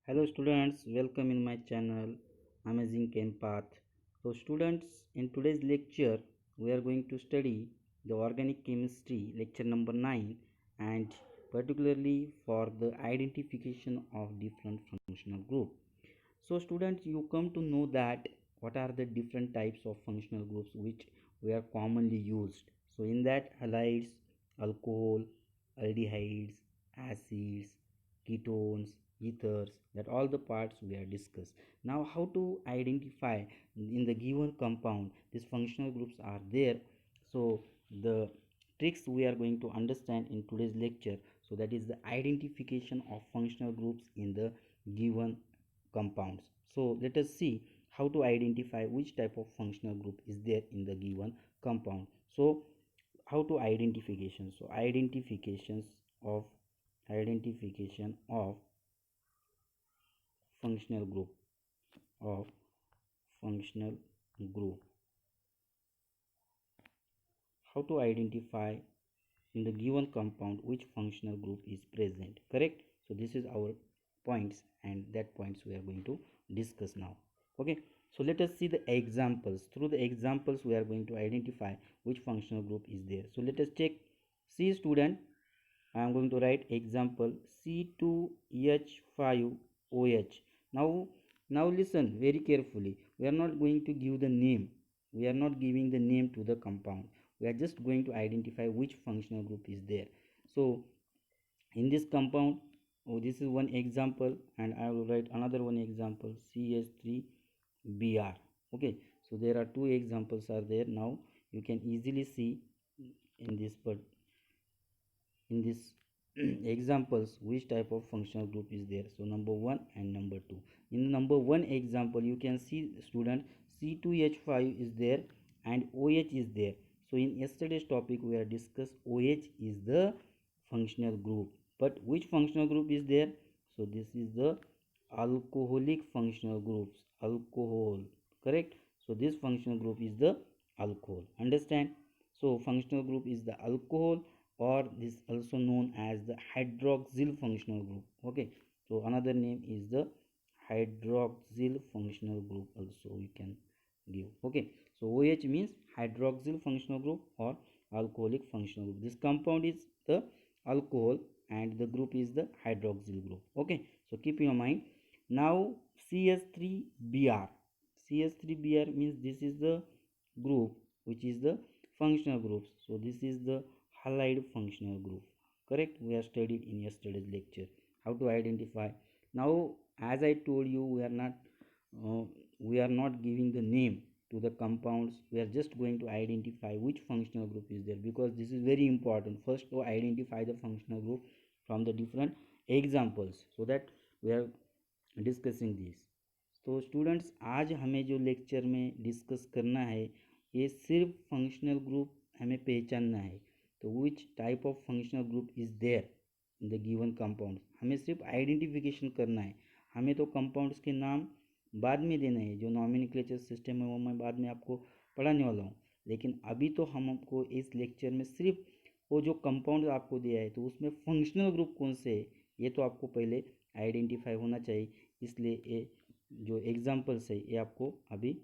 Hello students, welcome in my channel Amazing Chem Path. So students, in today's lecture we are going to study the organic chemistry lecture number 9, and particularly for the identification of different functional group. So students, you come to know that what are the different types of functional groups which we are commonly used. So in that, halides, alcohol, aldehydes, acids, ketones, ethers, that all the parts we are discussed. Now how to identify in the given compound these functional groups are there. So the tricks we are going to understand in today's lecture, so that is the identification of functional groups in the given compounds. So let us see how to identify which type of functional group is there in the given compound. So how to identification, so identification of functional group of functional group. How to identify in the given compound which functional group is present, correct? So this is our points, and that points we are going to discuss now. Okay, so let us see the examples. Through the examples we are going to identify which functional group is there. So let us check. See student, I am going to write example C2H5OH. Now listen very carefully. We are not going to give the name. We are not giving the name to the compound. We are just going to identify which functional group is there. So in this compound, this is one example, and I will write another one example, CH3Br. Okay, so there are two examples are there. Now you can easily see in this, but in this examples which type of functional group is there. So number 1 and number 2. In number 1 example, you can see student C2H5 is there and OH is there. So in yesterday's topic we are discussed OH is the functional group, but which functional group is there? So this is the alcoholic functional groups, alcohol, correct? So this functional group is the alcohol, understand? So functional group is the alcohol, or this also known as the hydroxyl functional group. Okay, so another name is the hydroxyl functional group also you can give. Okay, so OH means hydroxyl functional group or alcoholic functional group. This compound is the alcohol and the group is the hydroxyl group. Okay, so keep in your mind. Now CS3Br, CS3Br means this is the group which is the functional groups. So this is the halide functional group, correct? We have studied in yesterday's lecture how to identify. Now as I told you, we are not giving the name to the compounds. We are just going to identify which functional group is there, because this is very important first to identify the functional group from the different examples, so that we are discussing this. तो students, आज हमें जो lecture में discuss करना है ये सिर्फ functional group हमें पहचानना है. तो which type of functional group is there in the given compound, हमें सिर्फ आइडेंटिफिकेशन करना है. हमें तो कंपाउंड्स के नाम बाद में देना है, जो नॉमेनक्लेचर सिस्टम है वो मैं बाद में आपको पढ़ाने वाला हूँ. लेकिन अभी तो हमको इस लेक्चर में सिर्फ वो जो कंपाउंड आपको दिया है तो उसमें फंक्शनल ग्रुप कौन से है ये तो आपको पहले आइडेंटिफाई होना चाहिए. इसलिए ये जो एग्जाम्पल्स है ये आपको अभी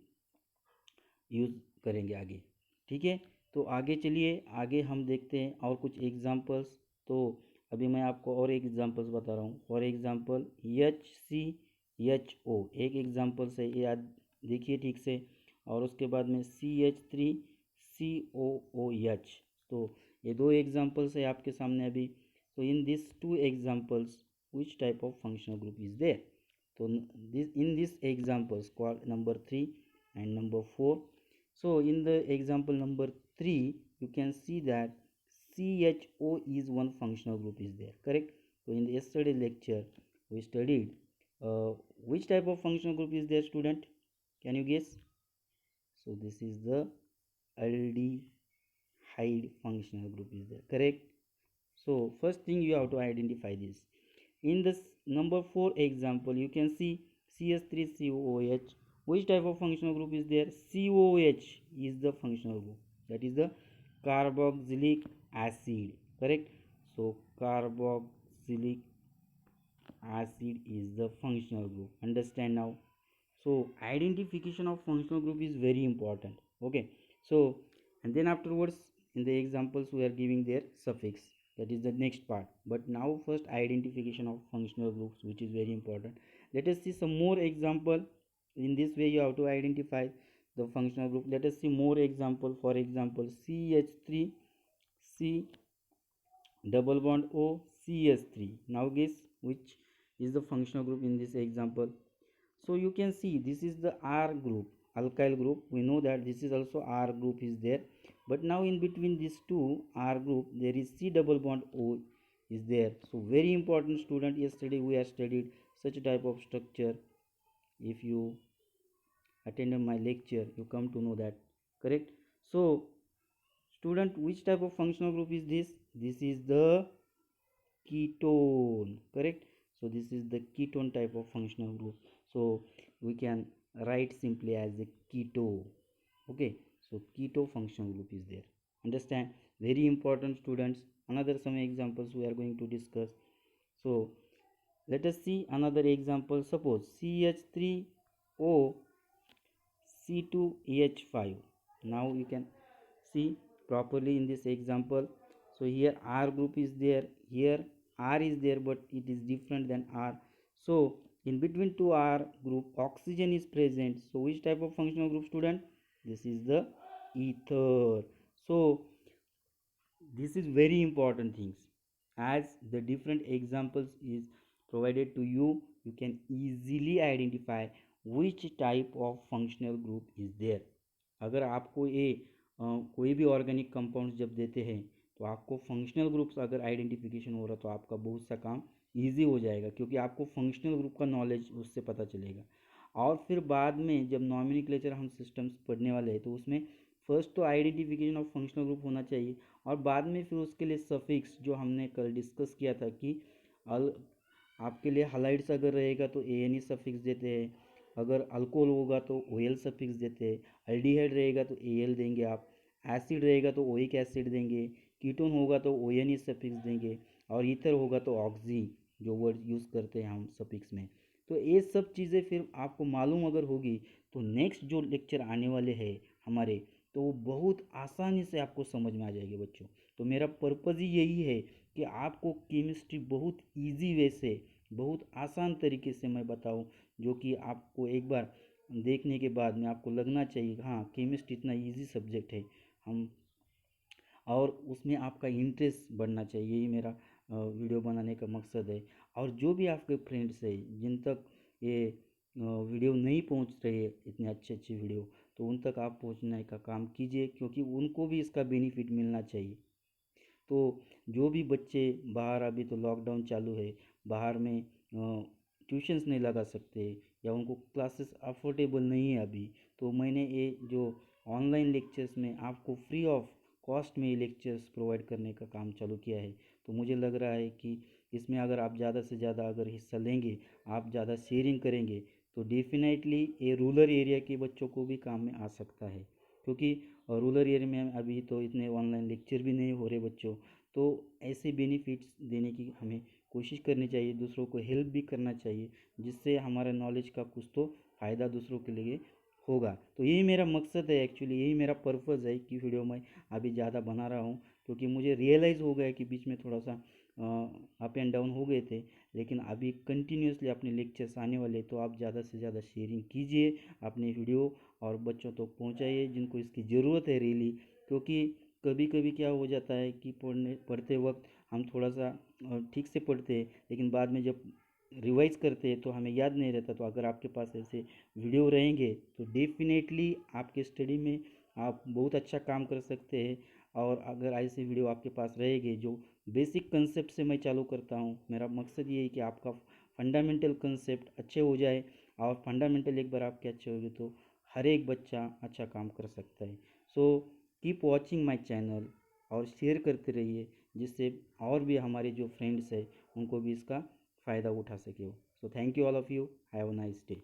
यूज़ करेंगे आगे, ठीक है? तो आगे चलिए, आगे हम देखते हैं और कुछ एग्जाम्पल्स. तो अभी मैं आपको और एक एग्जाम्पल्स बता रहा हूँ. फॉर एग्जाम्पल HCHO एक एग्जाम्पल्स है, ये याद देखिए ठीक से. और उसके बाद में CH3COOH. तो ये दो एग्जाम्पल्स है आपके सामने अभी. तो in this two examples which type of functional group is there? So in this examples called number 3 and number 4. So in the example number 3 you can see that CHO is one functional group is there, correct? So in the yesterday lecture we studied which type of functional group is there, student? Can you guess? So this is the aldehyde functional group is there, correct? So first thing you have to identify this. In this number 4 example you can see CH3COOH. Which type of functional group is there? COOH is the functional group, that is the carboxylic acid, correct? So carboxylic acid is the functional group. Understand now? So identification of functional group is very important. Okay, so and then afterwards in the examples we are giving their suffix, that is the next part. But now first identification of functional groups, which is very important. Let us see some more example. In this way you have to identify the functional group. Let us see more example. For example, CH3 C double bond O CS3. Now guess which is the functional group in this example. So you can see this is the R group, alkyl group. We know that this is also R group is there, but now in between these two R group there is C double bond O is there. So very important student, yesterday we have studied such type of structure. If you attended my lecture you come to know that, correct? So student, which type of functional group is this? This is the ketone, correct? So this is the ketone type of functional group. So we can write simply as a keto. Okay, so keto functional group is there. Understand? Very important students. Another some examples we are going to discuss. So let us see another example. Suppose CH3O C2H5. Now you can see properly in this example. So here R group is there, here R is there, but it is different than R. So in between two R group oxygen is present. So which type of functional group, student? This is the ether. So this is very important things. As the different examples is provided to you, you can easily identify which type of functional group is there. अगर आपको ये कोई भी organic compounds जब देते हैं तो आपको फंक्शनल ग्रुप्स अगर आइडेंटिफिकेशन हो रहा तो आपका बहुत सा काम इजी हो जाएगा, क्योंकि आपको फंक्शनल ग्रुप का नॉलेज उससे पता चलेगा। और फिर बाद में जब नॉमेनक्लेचर हम सिस्टम्स पढ़ने वाले हैं तो उसमें फर्स्ट तो आइडेंटिफिकेशन ऑफ फंक्शनल ग्रुप होना चाहिए, और बाद में फिर उसके लिए सफिक्स जो हमने कल डिस्कस किया था कि अल आपके लिए हलाइड्स अगर रहेगा तो ए एन ई सफिक्स देते हैं, अगर अल्कोहल होगा तो ओ एल सफिक्स देते हैं, अल्डिहाइड रहेगा तो ए एल देंगे आप, एसिड रहेगा तो ओइक एसिड देंगे, कीटोन होगा तो ओ एन ई सफिक्स देंगे, और ईथर होगा तो ऑक्सी जो वर्ड यूज़ करते हैं हम सफिक्स में। तो ये सब चीज़ें फिर आपको मालूम अगर होगी तो नेक्स्ट जो लेक्चर आने वाले हैं हमारे, तो वो बहुत आसानी से आपको समझ में आ जाएगी बच्चों। तो मेरा पर्पज़ ही यही है कि आपको केमिस्ट्री बहुत इजी वे से, बहुत आसान तरीके से मैं बताऊं, जो कि आपको एक बार देखने के बाद में आपको लगना चाहिए हाँ केमिस्ट्री इतना इजी सब्जेक्ट है हम, और उसमें आपका इंटरेस्ट बढ़ना चाहिए। यही मेरा वीडियो बनाने का मकसद है। और जो भी आपके फ्रेंड्स है जिन तक ये वीडियो नहीं पहुंच रही है, इतने अच्छे अच्छे वीडियो, तो उन तक आप पहुंचने का काम कीजिए, क्योंकि उनको भी इसका बेनिफिट मिलना चाहिए। तो जो भी बच्चे बाहर, अभी तो लॉकडाउन चालू है, बाहर में ट्यूशन्स नहीं लगा सकते या उनको क्लासेस अफोर्डेबल नहीं है अभी, तो मैंने ये जो ऑनलाइन लेक्चर्स में आपको फ्री ऑफ कॉस्ट में ये लेक्चर्स प्रोवाइड करने का काम चालू किया है। तो मुझे लग रहा है कि इसमें अगर आप ज़्यादा से ज़्यादा अगर हिस्सा लेंगे, आप ज़्यादा शेयरिंग करेंगे, तो डेफिनेटली ये रूरल एरिया के बच्चों को भी काम में आ सकता है, क्योंकि रूरल एरिया में अभी तो इतने ऑनलाइन लेक्चर भी नहीं हो रहे बच्चों। तो ऐसे बेनिफिट्स देने की हमें कोशिश करनी चाहिए, दूसरों को हेल्प भी करना चाहिए, जिससे हमारा नॉलेज का कुछ तो फ़ायदा दूसरों के लिए होगा। तो यही मेरा मकसद है, एक्चुअली यही मेरा पर्पज़ है कि वीडियो मैं अभी ज़्यादा बना रहा हूँ, क्योंकि मुझे रियलाइज़ हो गया कि बीच में थोड़ा सा अप एंड डाउन हो गए थे, लेकिन अभी कंटिन्यूसली अपने लेक्चर्स आने वाले, तो आप ज़्यादा से ज़्यादा शेयरिंग कीजिए अपने वीडियो और बच्चों तक पहुँचाइए जिनको इसकी ज़रूरत है रियली। क्योंकि कभी कभी क्या हो जाता है कि पढ़ते वक्त हम थोड़ा सा ठीक से पढ़ते हैं, लेकिन बाद में जब रिवाइज करते हैं तो हमें याद नहीं रहता। तो अगर आपके पास ऐसे वीडियो रहेंगे तो डेफिनेटली आपके स्टडी में आप बहुत अच्छा काम कर सकते हैं। और अगर ऐसे वीडियो आपके पास रहेंगे जो बेसिक कंसेप्ट से मैं चालू करता हूँ, मेरा मकसद ये है कि आपका फंडामेंटल कंसेप्ट अच्छे हो जाए, और फंडामेंटल एक बार आपके अच्छे हो गए तो हर एक बच्चा अच्छा काम कर सकता है। So keep watching my channel और शेयर करते रहिए, जिससे और भी हमारे जो फ्रेंड्स हैं उनको भी इसका फ़ायदा उठा सके हो। So thank you all of you, have a nice day.